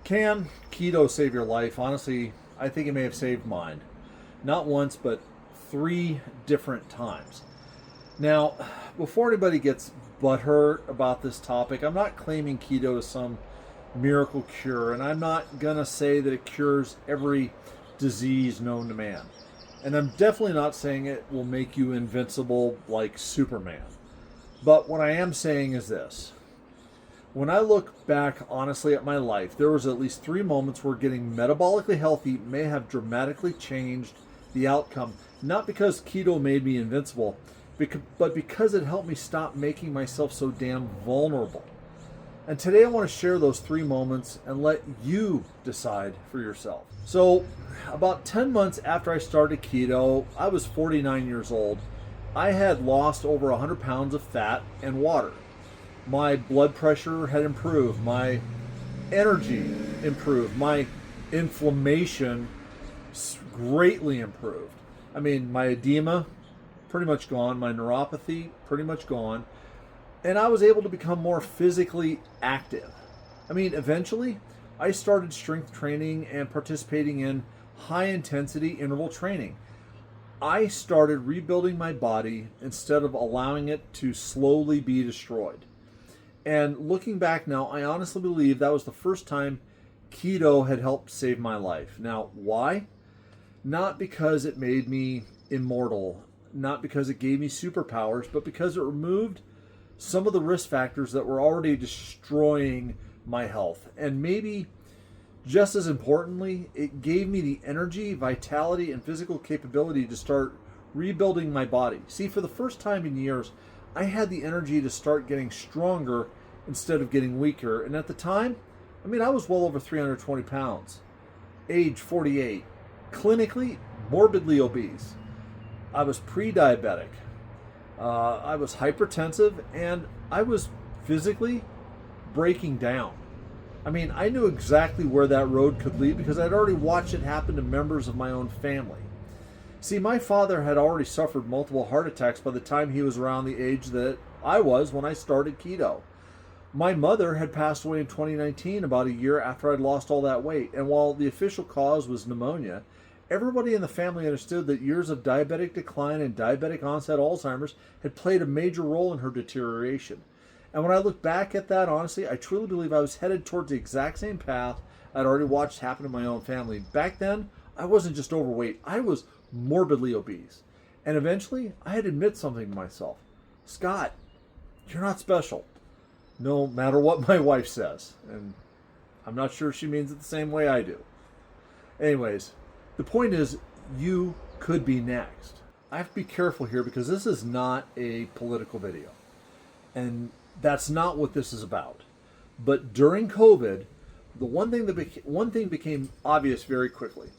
Can keto save your life? Honestly, I think it may have saved mine. Not once, but three different times. Now, before anybody gets butthurt about this topic, I'm not claiming keto is some miracle cure, and I'm not going to say that it cures every disease known to man. And I'm definitely not saying it will make you invincible like Superman. But what I am saying is this. When I look back honestly at my life, there was at least three moments where getting metabolically healthy may have dramatically changed the outcome. Not because keto made me invincible, but because it helped me stop making myself so damn vulnerable. And today I want to share those three moments and let you decide for yourself. So, about 10 months after I started keto, I was 49 years old. I had lost over 100 pounds of fat and water. My blood pressure had improved, my energy improved, my inflammation greatly improved. I mean, my edema pretty much gone, my neuropathy pretty much gone, and I was able to become more physically active. I mean, eventually, I started strength training and participating in high intensity interval training. I started rebuilding my body instead of allowing it to slowly be destroyed. And looking back now, I honestly believe that was the first time keto had helped save my life. Now, why? Not because it made me immortal, not because it gave me superpowers, but because it removed some of the risk factors that were already destroying my health. And maybe just as importantly, it gave me the energy, vitality, and physical capability to start rebuilding my body. See, for the first time in years, I had the energy to start getting stronger instead of getting weaker. And at the time, I was well over 320 pounds, age 48, clinically morbidly obese. I was pre-diabetic. I was hypertensive, and I was physically breaking down. I knew exactly where that road could lead because I'd already watched it happen to members of my own family. See, my father had already suffered multiple heart attacks by the time he was around the age that I was when I started keto. My mother had passed away in 2019, about a year after I'd lost all that weight. And while the official cause was pneumonia, everybody in the family understood that years of diabetic decline and diabetic onset Alzheimer's had played a major role in her deterioration. And when I look back at that, honestly, I truly believe I was headed towards the exact same path I'd already watched happen in my own family. Back then, I wasn't just overweight, I was morbidly obese. And eventually, I had to admit something to myself. Scott, you're not special. No matter what my wife says. And I'm not sure she means it the same way I do. Anyways, the point is, you could be next. I have to be careful here because this is not a political video. And that's not what this is about. But during COVID, the one thing became obvious very quickly.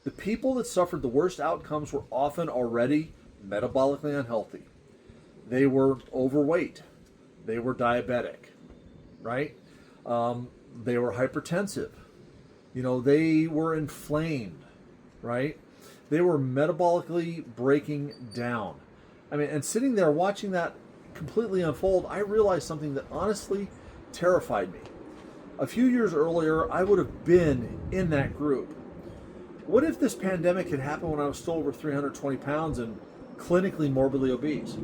The people that suffered the worst outcomes were often already metabolically unhealthy. They were overweight. They were diabetic, right? They were hypertensive. They were inflamed, right? They were metabolically breaking down. And sitting there watching that completely unfold, I realized something that honestly terrified me. A few years earlier, I would have been in that group. What if this pandemic had happened when I was still over 320 pounds and clinically morbidly obese?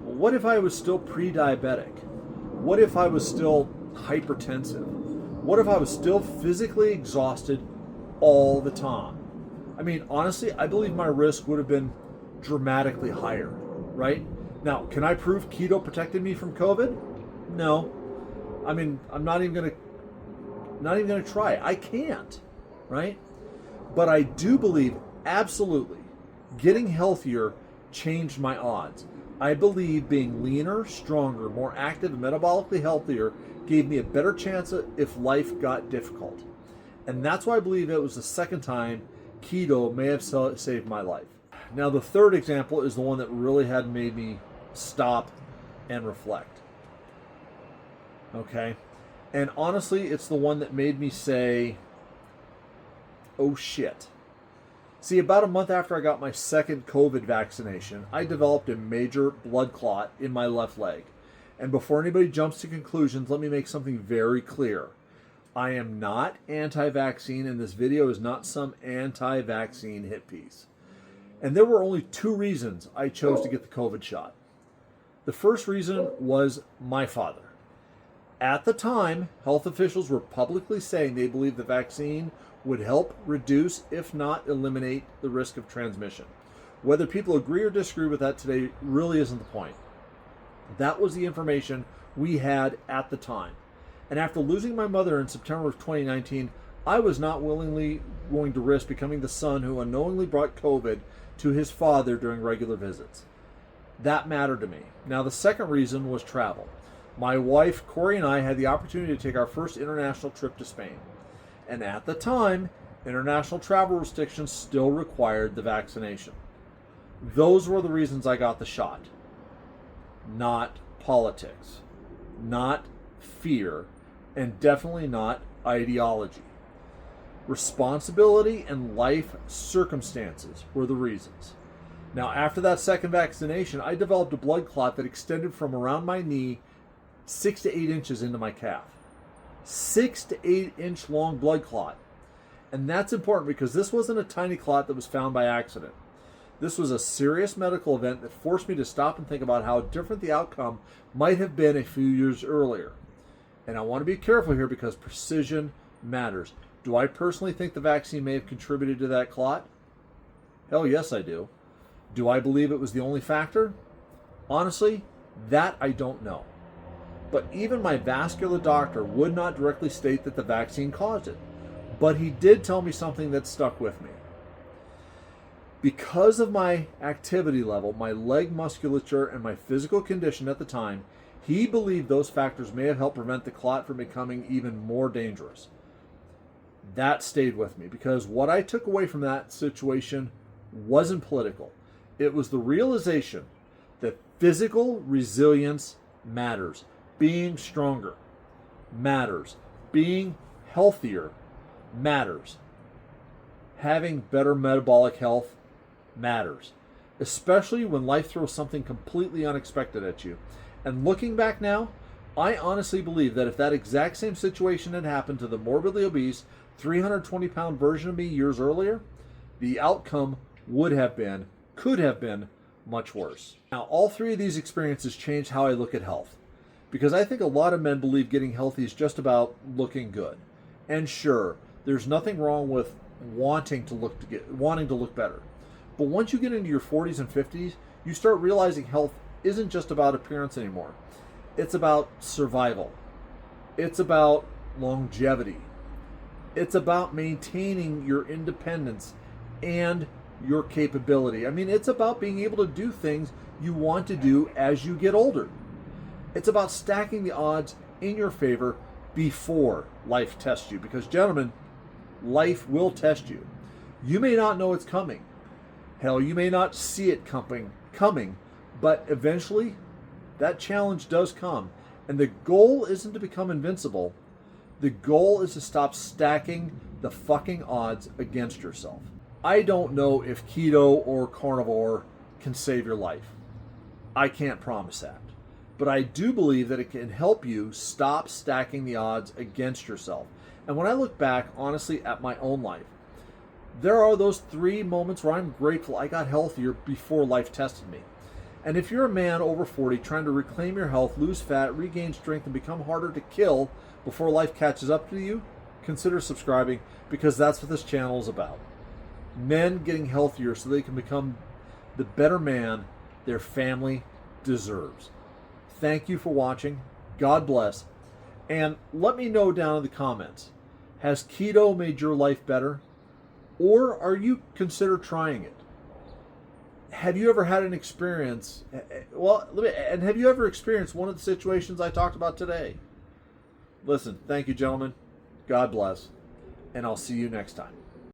What if I was still pre-diabetic? What if I was still hypertensive? What if I was still physically exhausted all the time? Honestly, I believe my risk would have been dramatically higher, right? Now, can I prove keto protected me from COVID? No. I'm not even gonna try. I can't, right? But I do believe absolutely getting healthier changed my odds. I believe being leaner, stronger, more active, and metabolically healthier gave me a better chance if life got difficult. And that's why I believe it was the second time keto may have saved my life. Now, the third example is the one that really had made me stop and reflect. Okay? And honestly, it's the one that made me say, oh shit. See, about a month after I got my second COVID vaccination, I developed a major blood clot in my left leg. And before anybody jumps to conclusions, let me make something very clear. I am not anti-vaccine, and this video is not some anti-vaccine hit piece. And there were only two reasons I chose to get the COVID shot. The first reason was my father. At the time, health officials were publicly saying they believed the vaccine would help reduce, if not eliminate, the risk of transmission. Whether people agree or disagree with that today really isn't the point. That was the information we had at the time. And after losing my mother in September of 2019, I was not willingly going to risk becoming the son who unknowingly brought COVID to his father during regular visits. That mattered to me. Now, the second reason was travel. My wife, Corey, and I had the opportunity to take our first international trip to Spain. And at the time, international travel restrictions still required the vaccination. Those were the reasons I got the shot. Not politics, not fear, and definitely not ideology. Responsibility and life circumstances were the reasons. Now, after that second vaccination, I developed a blood clot that extended from around my knee 6 to 8 inches into my calf. 6 to 8 inch long blood clot. And that's important because this wasn't a tiny clot that was found by accident. This was a serious medical event that forced me to stop and think about how different the outcome might have been a few years earlier. And I want to be careful here because precision matters. Do I personally think the vaccine may have contributed to that clot? Hell yes, I do. Do I believe it was the only factor? Honestly, that I don't know. But even my vascular doctor would not directly state that the vaccine caused it. But he did tell me something that stuck with me. Because of my activity level, my leg musculature, and my physical condition at the time, he believed those factors may have helped prevent the clot from becoming even more dangerous. That stayed with me because what I took away from that situation wasn't political. It was the realization that physical resilience matters. Being stronger matters. Being healthier matters. Having better metabolic health matters, especially when life throws something completely unexpected at you. And looking back now, I honestly believe that if that exact same situation had happened to the morbidly obese 320-pound version of me years earlier, the outcome could have been much worse. Now, all three of these experiences changed how I look at health, because I think a lot of men believe getting healthy is just about looking good. And sure, there's nothing wrong with wanting to look better. But once you get into your 40s and 50s, you start realizing health isn't just about appearance anymore. It's about survival. It's about longevity. It's about maintaining your independence and your capability. I mean, it's about being able to do things you want to do as you get older. It's about stacking the odds in your favor before life tests you. Because, gentlemen, life will test you. You may not know it's coming. Hell, you may not see it coming, but eventually that challenge does come. And the goal isn't to become invincible. The goal is to stop stacking the fucking odds against yourself. I don't know if keto or carnivore can save your life. I can't promise that. But I do believe that it can help you stop stacking the odds against yourself. And when I look back, honestly, at my own life, there are those 3 moments where I'm grateful I got healthier before life tested me. And if you're a man over 40 trying to reclaim your health, lose fat, regain strength, and become harder to kill before life catches up to you, consider subscribing, because that's what this channel is about. Men getting healthier so they can become the better man their family deserves. Thank you for watching. God bless. And let me know down in the comments, has keto made your life better? Or are you consider trying it? Have you ever had an experience? And have you ever experienced one of the situations I talked about today? Listen, thank you, gentlemen. God bless. And I'll see you next time.